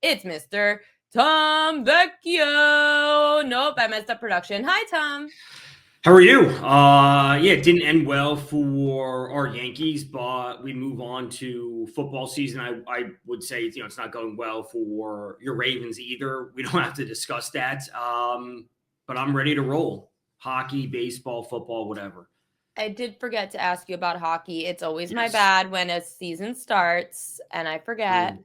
It's Mr. Tom Vecchio. Nope, I messed up production. Hi, Tom. How are you? It didn't end well for our Yankees, but we move on to football season. I would say, it's not going well for your Ravens either. We don't have to discuss that. But I'm ready to roll. Hockey, baseball, football, whatever. I did forget to ask you about hockey. It's always my Yes. bad when a season starts and I forget.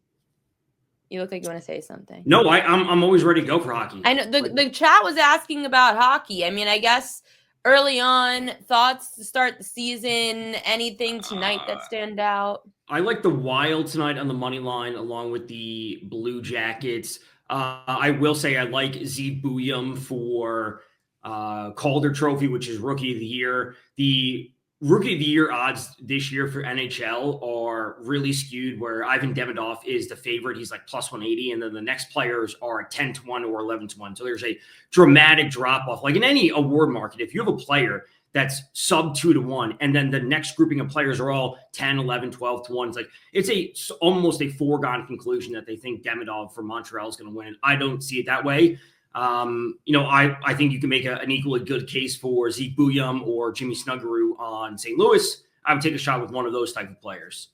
You look like you want to say something. No, I'm always ready to go for hockey. I know the chat was asking about hockey. I mean, I guess early on, thoughts to start the season, anything tonight that stand out? I like the Wild tonight on the money line, along with the Blue Jackets. I will say I like Z Booyam for Calder Trophy, which is Rookie of the Year. The Rookie of the Year odds this year for NHL are really skewed, where Ivan Demidov is the favorite. He's like plus 180, and then the next players are 10-1 or 11-1. So there's a dramatic drop off. Like in any award market, if you have a player that's sub 2-1, and then the next grouping of players are all 10, 11, 12-1. It's almost a foregone conclusion that they think Demidov from Montreal is going to win. I don't see it that way. I think you can make an equally good case for Zeke Booyam or Jimmy Snuggerud on St. Louis. I would take a shot with one of those type of players.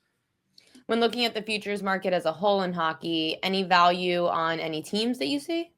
When looking at the futures market as a whole in hockey, any value on any teams that you see?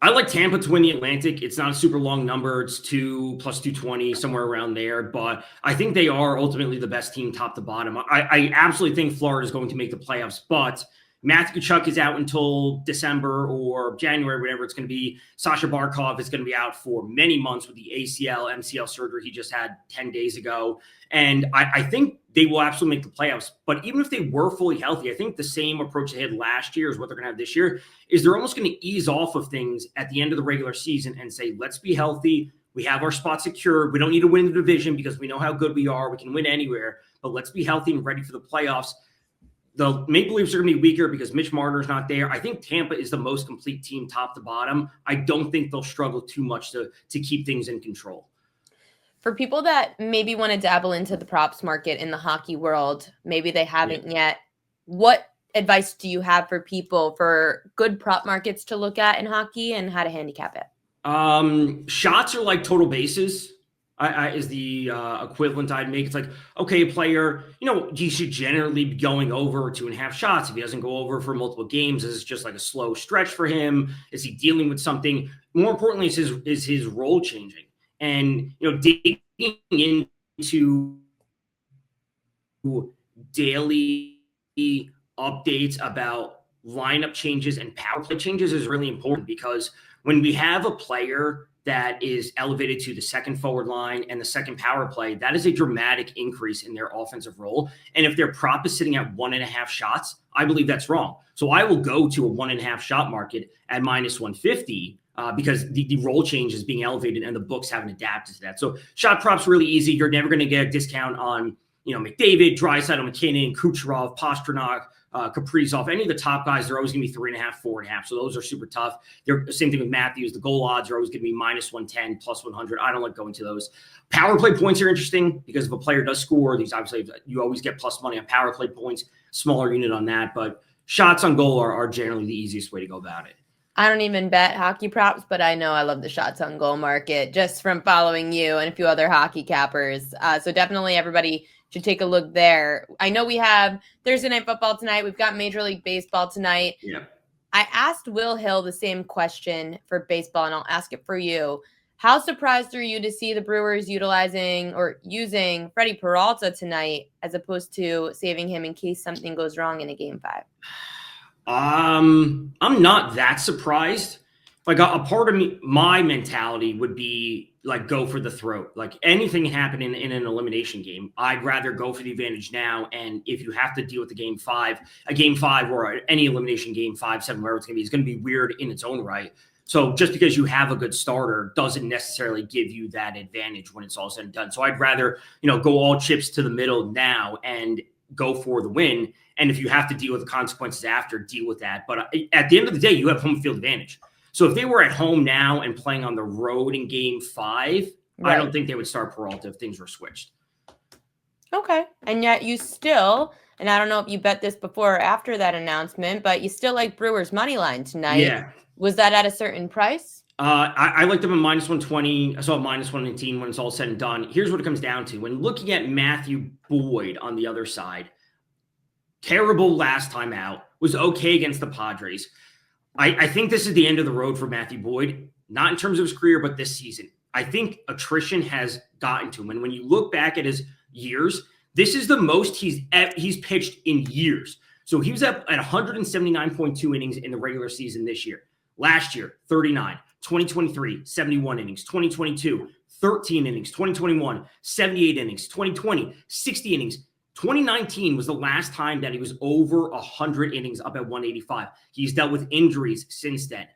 I like Tampa to win the Atlantic. It's not a super long number. It's 2 plus 220, somewhere around there. But I think they are ultimately the best team top to bottom. I absolutely think Florida is going to make the playoffs, but Matthew Tkachuk is out until December or January, whatever it's going to be. Sasha Barkov is going to be out for many months with the ACL, MCL surgery he just had 10 days ago. And I think they will absolutely make the playoffs. But even if they were fully healthy, I think the same approach they had last year is what they're going to have this year, is they're almost going to ease off of things at the end of the regular season and say, let's be healthy. We have our spot secured. We don't need to win the division because we know how good we are. We can win anywhere, but let's be healthy and ready for the playoffs. The Maple Leafs are going to be weaker because Mitch Marner's not there. I think Tampa is the most complete team top to bottom. I don't think they'll struggle too much to keep things in control. For people that maybe want to dabble into the props market in the hockey world, maybe they haven't yet, what advice do you have for people for good prop markets to look at in hockey and how to handicap it? Shots are like total bases. Is the equivalent I'd make. It's like, okay, a player, he should generally be going over 2.5 shots. If he doesn't go over for multiple games, is it just like a slow stretch for him? Is he dealing with something? More importantly, is his role changing? And, digging into daily updates about lineup changes and power play changes is really important, because when we have a player that is elevated to the second forward line and the second power play, that is a dramatic increase in their offensive role. And if their prop is sitting at 1.5 shots, I believe that's wrong. So I will go to a 1.5 shot market at minus 150 because the role change is being elevated and the books haven't adapted to that. So shot props really easy. You're never going to get a discount on, McDavid, Draisaitl, McKinnon, Kucherov, Pastrnak, Kaprizov, any of the top guys. They're always going to be 3.5, 4.5. So those are super tough. They're the same thing with Matthews. The goal odds are always going to be minus 110, plus 100. I don't like going to those. Power play points are interesting because if a player does score, these obviously you always get plus money on power play points, smaller unit on that. But shots on goal are generally the easiest way to go about it. I don't even bet hockey props, but I know I love the shots on goal market just from following you and a few other hockey cappers. So definitely everybody should take a look there. I know we have Thursday Night Football tonight. We've got Major League Baseball tonight. Yeah. I asked Will Hill the same question for baseball, and I'll ask it for you. How surprised are you to see the Brewers using Freddie Peralta tonight as opposed to saving him in case something goes wrong in a Game 5? I'm not that surprised. Like a part of me, my mentality would be like, go for the throat. Like anything happening in an elimination game, I'd rather go for the advantage now. And if you have to deal with a game five or any elimination game 5, 7, wherever it's going to be, it's going to be weird in its own right. So just because you have a good starter doesn't necessarily give you that advantage when it's all said and done. So I'd rather, go all chips to the middle now and go for the win. And if you have to deal with the consequences after, deal with that. But at the end of the day, you have home field advantage. So if they were at home now and playing on the road in Game 5, right, I don't think they would start Peralta if things were switched. Okay. And yet you still And I don't know if you bet this before or after that announcement, but you still like Brewers money line tonight. Yeah. Was that at a certain price? I like them at -120. I saw -119 when it's all said and done. Here's what it comes down to. When looking at Matthew Boyd on the other side, terrible last time out, was okay against the Padres. I think this is the end of the road for Matthew Boyd, not in terms of his career, but this season. I think attrition has gotten to him. And when you look back at his years, this is the most he's pitched in years. So he was at 179.2 innings in the regular season this year. Last year, 39. 2023, 71 innings. 2022, 13 innings. 2021, 78 innings. 2020, 60 innings. 2019 was the last time that he was over 100 innings up at 185. He's dealt with injuries since then.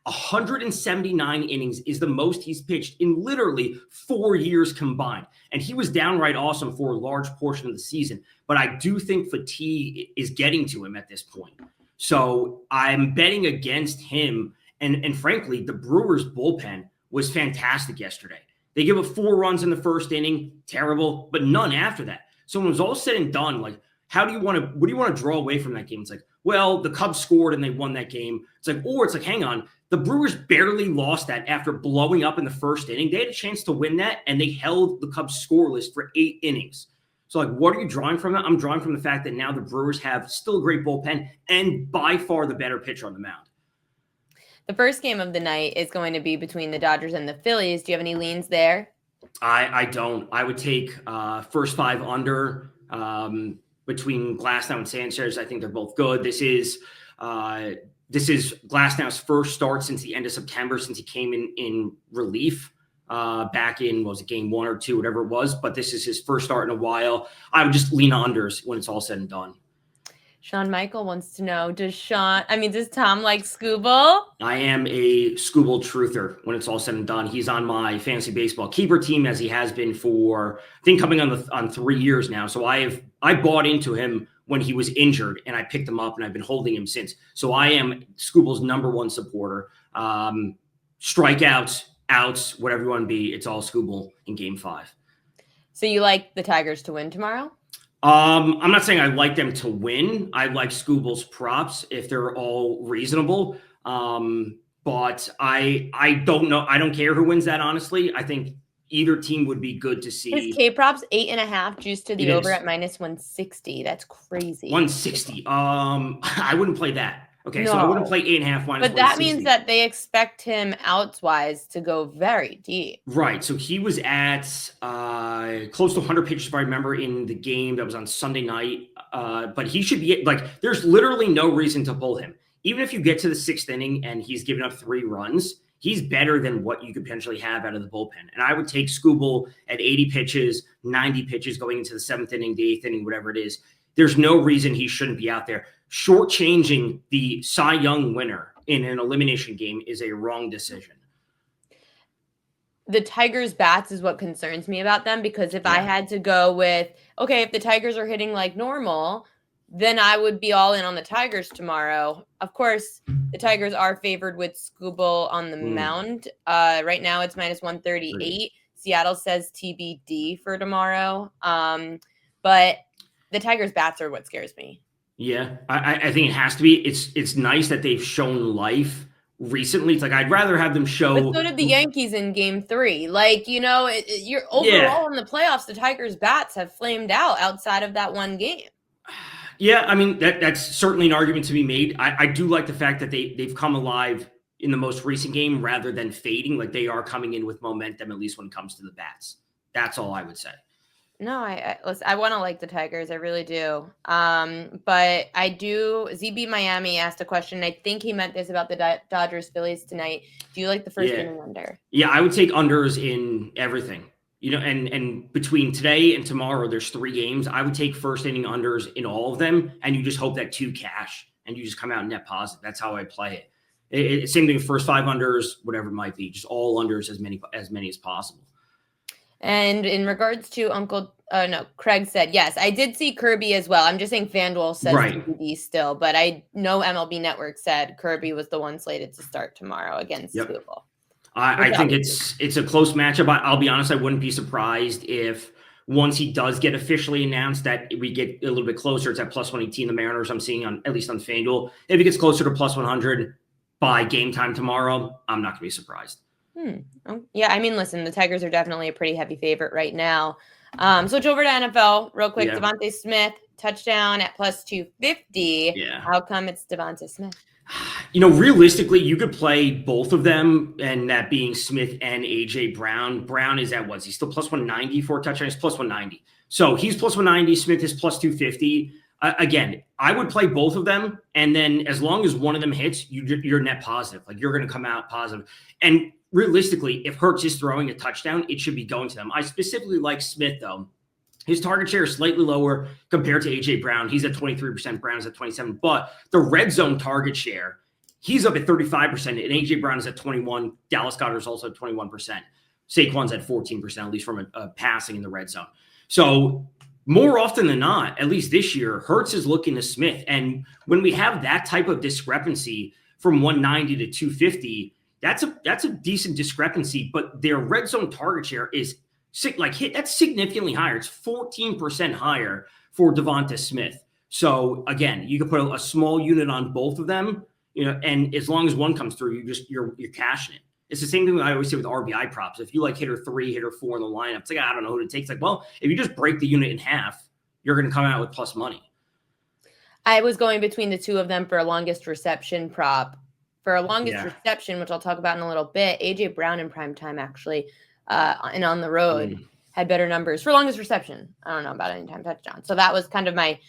179 innings is the most he's pitched in literally 4 years combined. And he was downright awesome for a large portion of the season. But I do think fatigue is getting to him at this point. So I'm betting against him. And frankly, the Brewers bullpen was fantastic yesterday. They give up 4 runs in the first inning, terrible, but none after that. So when it was all said and done, like, what do you want to draw away from that game? It's like, well, the Cubs scored and they won that game. It's like, hang on, the Brewers barely lost that after blowing up in the first inning. They had a chance to win that, and they held the Cubs scoreless for 8 innings. So, like, what are you drawing from that? I'm drawing from the fact that now the Brewers have still a great bullpen and by far the better pitcher on the mound. The first game of the night is going to be between the Dodgers and the Phillies. Do you have any leans there? I don't. I would take first 5 under between Glasnow and Sanchez. I think they're both good. This is Glasnow's first start since the end of September, since he came in relief back in, was it game 1 or 2, whatever it was. But this is his first start in a while. I would just lean unders when it's all said and done. Sean Michael wants to know, does Tom like Scooble? I am a Scooble truther when it's all said and done. He's on my fantasy baseball keeper team, as he has been for, I think, coming on 3 years now. So I bought into him when he was injured, and I picked him up, and I've been holding him since. So I am Scooble's #1 supporter. Strikeouts, outs, whatever you want to be, it's all Scooble in game 5. So you like the Tigers to win tomorrow? I'm not saying I like them to win. I like Scooble's props if they're all reasonable. But I don't know. I don't care who wins that, honestly. I think either team would be good to see. His K props 8.5 juice to the over at -160. That's crazy. 160. I wouldn't play that. Okay, no. So I wouldn't play 8.5 minus. But that means that they expect him outs wise to go very deep. Right. So he was at close to 100 pitches, if I remember, in the game that was on Sunday night. But he should be like, there's literally no reason to pull him. Even if you get to the 6th inning and he's given up 3 runs, he's better than what you could potentially have out of the bullpen. And I would take Scooble at 80 pitches, 90 pitches going into the 7th inning, the 8th inning, whatever it is. There's no reason he shouldn't be out there. Shortchanging the Cy Young winner in an elimination game is a wrong decision. The Tigers' bats is what concerns me about them, because if I had to go with, okay, if the Tigers are hitting like normal, then I would be all in on the Tigers tomorrow. Of course, the Tigers are favored with Scooble on the mound. Right now it's -138. Seattle says TBD for tomorrow. But the Tigers' bats are what scares me. Yeah, I think it has to be. It's nice that they've shown life recently. It's like, I'd rather have them show. But so did the Yankees in game 3. Like, you're overall in the playoffs, the Tigers' bats have flamed out outside of that one game. Yeah, I mean, that's certainly an argument to be made. I do like the fact that they've come alive in the most recent game rather than fading. Like, they are coming in with momentum, at least when it comes to the bats. That's all I would say. No, I want to like the Tigers. I really do. But I do. ZB Miami asked a question. I think he meant this about the Dodgers Phillies tonight. Do you like the first inning under? Yeah, I would take unders in everything. And between today and tomorrow, there's 3 games. I would take first inning unders in all of them, and you just hope that 2 cash, and you just come out net positive. That's how I play it. Same thing with first 5 unders, whatever it might be, just all unders, as many as possible. And in regards to Craig said, yes, I did see Kirby as well. I'm just saying FanDuel says TBD still, but I know MLB Network said Kirby was the one slated to start tomorrow against Scooble. I think it's a close matchup. I'll be honest, I wouldn't be surprised if once he does get officially announced that we get a little bit closer, it's at plus 118, the Mariners I'm seeing on at least on FanDuel. If he gets closer to plus 100 by game time tomorrow, I'm not going to be surprised. Yeah, I mean, listen, the Tigers are definitely a pretty heavy favorite right now. Switch over to NFL real quick. Devontae Smith, touchdown at plus 250. Yeah. How come it's Devontae Smith? Realistically, you could play both of them, and that being Smith and AJ Brown. Brown is at what? He's still plus 190 for a touchdown. He's plus 190. So he's plus 190. Smith is plus 250. Again, I would play both of them, and then as long as one of them hits, you're net positive. Like, you're going to come out positive. And realistically, if Hurts is throwing a touchdown, it should be going to them. I specifically like Smith, though. His target share is slightly lower compared to A.J. Brown. He's at 23%. Brown is at 27%. But the red zone target share, he's up at 35%, and A.J. Brown is at 21%. Dallas Goedert is also at 21%. Saquon's at 14%, at least from a passing in the red zone. So more often than not, at least this year, Hurts is looking to Smith. And when we have that type of discrepancy from 190 to 250, that's a decent discrepancy. But their red zone target share is that's significantly higher. It's 14% higher for Devonta Smith. So again, you can put a small unit on both of them, and as long as one comes through, you're cashing it. It's the same thing I always say with RBI props. If you like hitter 3, hitter 4 in the lineup, it's like, I don't know who it takes. Like, well, if you just break the unit in half, you're going to come out with plus money. I was going between the two of them for a longest reception prop. For a longest reception, which I'll talk about in a little bit, AJ Brown in prime time actually, and on the road had better numbers for longest reception. I don't know about anytime touchdown. So that was kind of my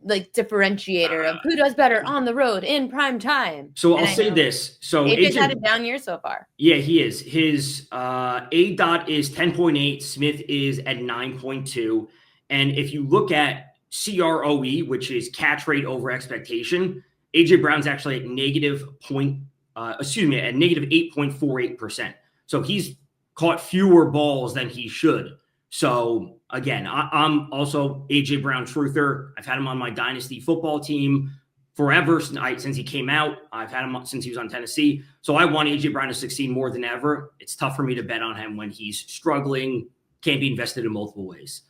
differentiator of who does better on the road in prime time. So I'll say this. So AJ's had a down year so far. Yeah, he is. His A dot is 10.8. Smith is at 9.2. And if you look at CROE, which is catch rate over expectation, AJ Brown's actually at negative 8.48%. So he's caught fewer balls than he should. So again, I'm also AJ Brown truther. I've had him on my dynasty football team forever since he came out. I've had him since he was on Tennessee. So I want AJ Brown to succeed more than ever. It's tough for me to bet on him when he's struggling, can't be invested in multiple ways.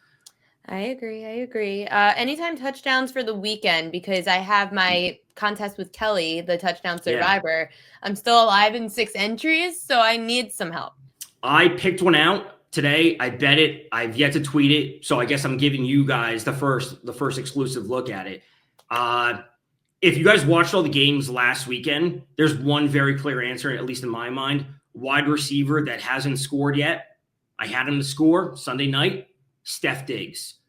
I agree. Anytime touchdowns for the weekend, because I have my contest with Kelly, the touchdown survivor. Yeah. I'm still alive in 6 entries, so I need some help. I picked one out today. I bet it. I've yet to tweet it, so I guess I'm giving you guys the first exclusive look at it. If you guys watched all the games last weekend, there's one very clear answer, at least in my mind. Wide receiver that hasn't scored yet. I had him to score Sunday night. Steph Diggs.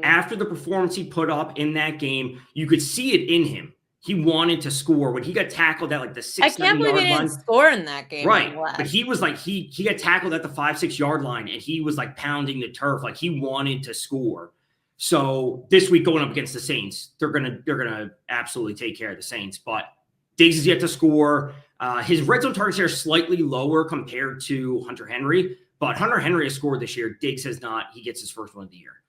After the performance he put up in that game, you could see it in him. He wanted to score when he got tackled at the 6-7 yard line. I can't believe he didn't score in that game. Right. But he was he got tackled at the 5-6 yard line, and he was pounding the turf. He wanted to score. So this week going up against the Saints, they're gonna absolutely take care of the Saints. But Diggs is yet to score. His red zone target share is slightly lower compared to Hunter Henry, but Hunter Henry has scored this year. Diggs has not. He gets his first one of the year.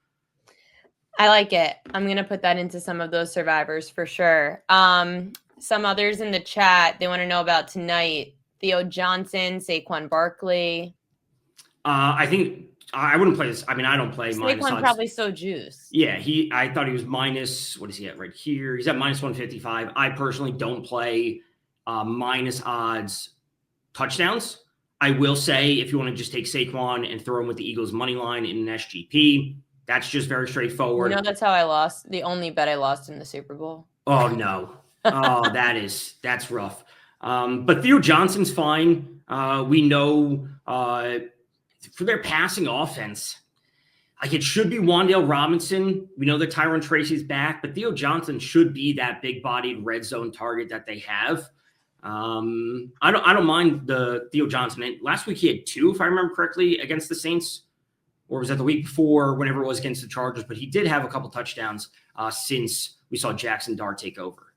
I like it. I'm going to put that into some of those survivors for sure. Some others in the chat, they want to know about tonight. Theo Johnson, Saquon Barkley. I think I wouldn't play this. I mean, I don't play minus odds. Saquon probably so juice. Yeah, I thought he was minus, what is he at right here? He's at minus 155. I personally don't play minus odds touchdowns. I will say if you want to just take Saquon and throw him with the Eagles money line in an SGP, that's just very straightforward. That's how I lost. The only bet I lost in the Super Bowl. Oh, no. Oh, that's rough. But Theo Johnson's fine. We know for their passing offense, it should be Wan'Dale Robinson. We know that Tyron Tracy's back, but Theo Johnson should be that big-bodied red zone target that they have. I don't mind the Theo Johnson. Last week he had 2, if I remember correctly, against the Saints. Or was that the week before, whenever it was against the Chargers? But he did have a couple touchdowns since we saw Jackson Dart take over.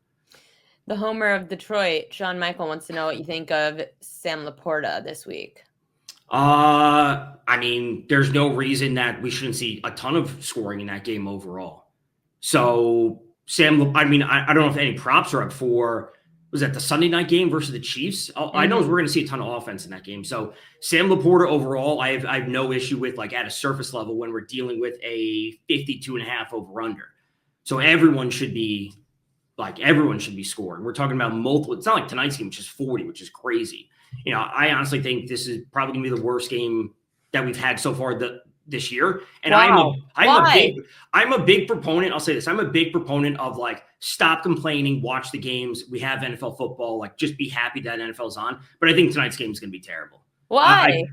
The homer of Detroit, Sean Michael, wants to know what you think of Sam Laporta this week. I mean, there's no reason that we shouldn't see a ton of scoring in that game overall. So Sam, I mean, I don't know if any props are up for was that the Sunday night game versus the Chiefs? I know we're Mm-hmm. going to see a ton of offense in that game. So Sam Laporta overall, I have no issue with, like, at a surface level when we're dealing with a 52.5 over under. So everyone should be scoring. We're talking about multiple. It's not like tonight's game, which is 40, which is crazy. You know, I honestly think this is probably going to be the worst game that we've had so far this year. And Wow. I'm a big proponent. I'll say this. I'm a big proponent of, like, stop complaining, watch the games. We have NFL football. Like, just be happy that NFL's on. But I think tonight's game is going to be terrible. Why?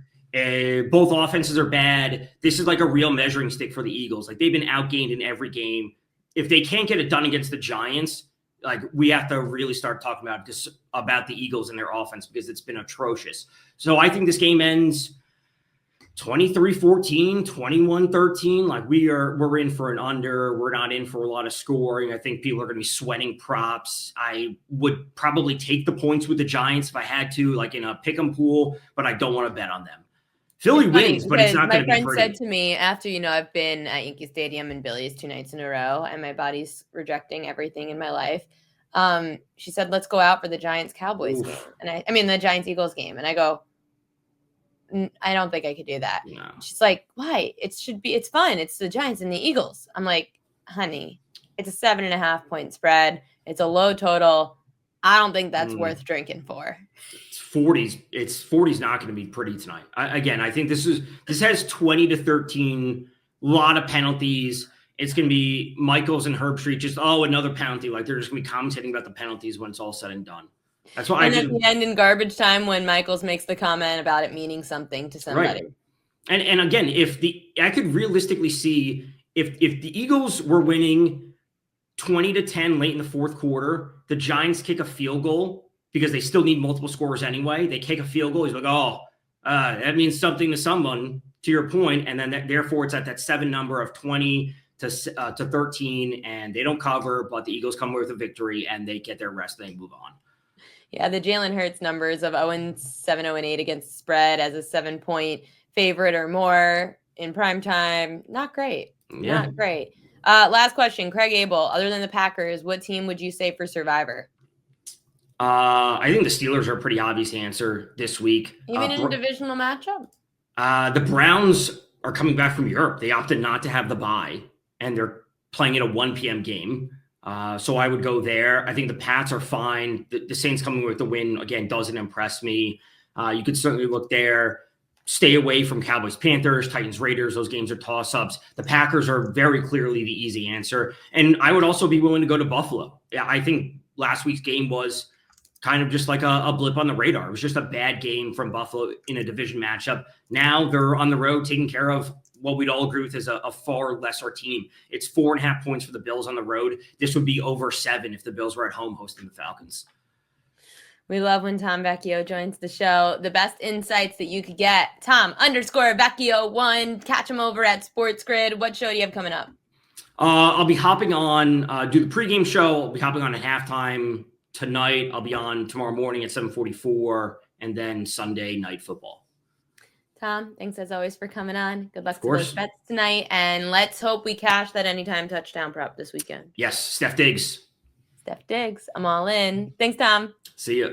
Both offenses are bad. This is like a real measuring stick for the Eagles. Like, they've been outgained in every game. If they can't get it done against the Giants, like, we have to really start talking about the Eagles and their offense, because it's been atrocious. So I think this game ends 23-14, 21-13. Like, we're in for an under. We're not in for a lot of scoring. I think people are going to be sweating props. I would probably take the points with the Giants if I had to, like in a pick'em pool, but I don't want to bet on them. Philly wins, but it's not going to be pretty. My friend said to me after, I've been at Yankee Stadium and Billy's 2 nights in a row, and my body's rejecting everything in my life. She said, let's go out for the Giants-Cowboys game. And the Giants-Eagles game. And I go, I don't think I could do that. No. She's like, why? It's fun. It's the Giants and the Eagles. I'm like, honey, it's a 7.5 point spread. It's a low total. I don't think that's worth drinking for. It's 40s. It's 40s not going to be pretty tonight. I think this has 20-13, a lot of penalties. It's going to be Michaels and Herbstreit just, another penalty. Like, they're just going to be commentating about the penalties when it's all said and done. That's why at the end in garbage time when Michaels makes the comment about it meaning something to somebody. Right. And again, I could realistically see if the Eagles were winning 20-10 late in the fourth quarter, the Giants kick a field goal because they still need multiple scores anyway. They kick a field goal. He's like, that means something to someone, to your point. And then therefore it's at that 7 number of 20 to 13, and they don't cover, but the Eagles come away with a victory and they get their rest and they move on. Yeah, the Jalen Hurts numbers of 0-7, 0-8 against the spread as a 7-point favorite or more in prime time. Not great. Yeah. Not great. Last question, Craig Abel. Other than the Packers, what team would you say for Survivor? I think the Steelers are a pretty obvious answer this week. Even in a divisional matchup? The Browns are coming back from Europe. They opted not to have the bye, and they're playing in a 1 p.m. game. So I would go there. I think the Pats are fine. The Saints coming with the win, again, doesn't impress me. You could certainly look there. Stay away from Cowboys, Panthers, Titans, Raiders. Those games are toss-ups. The Packers are very clearly the easy answer. And I would also be willing to go to Buffalo. Yeah, I think last week's game was kind of just like a blip on the radar. It was just a bad game from Buffalo in a division matchup. Now they're on the road taking care of what we'd all agree with is a far lesser team. It's 4.5 points for the Bills on the road. This would be over 7 if the Bills were at home hosting the Falcons. We love when Tom Vecchio joins the show. The best insights that you could get. Tom_Vecchio1. Catch him over at SportsGrid. What show do you have coming up? I'll be hopping on, do the pregame show. I'll be hopping on at halftime tonight. I'll be on tomorrow morning at 7:44, and then Sunday night football. Tom, thanks as always for coming on. Good luck to those bets tonight, and let's hope we cash that anytime touchdown prop this weekend. Yes, Steph Diggs. I'm all in. Thanks, Tom. See ya.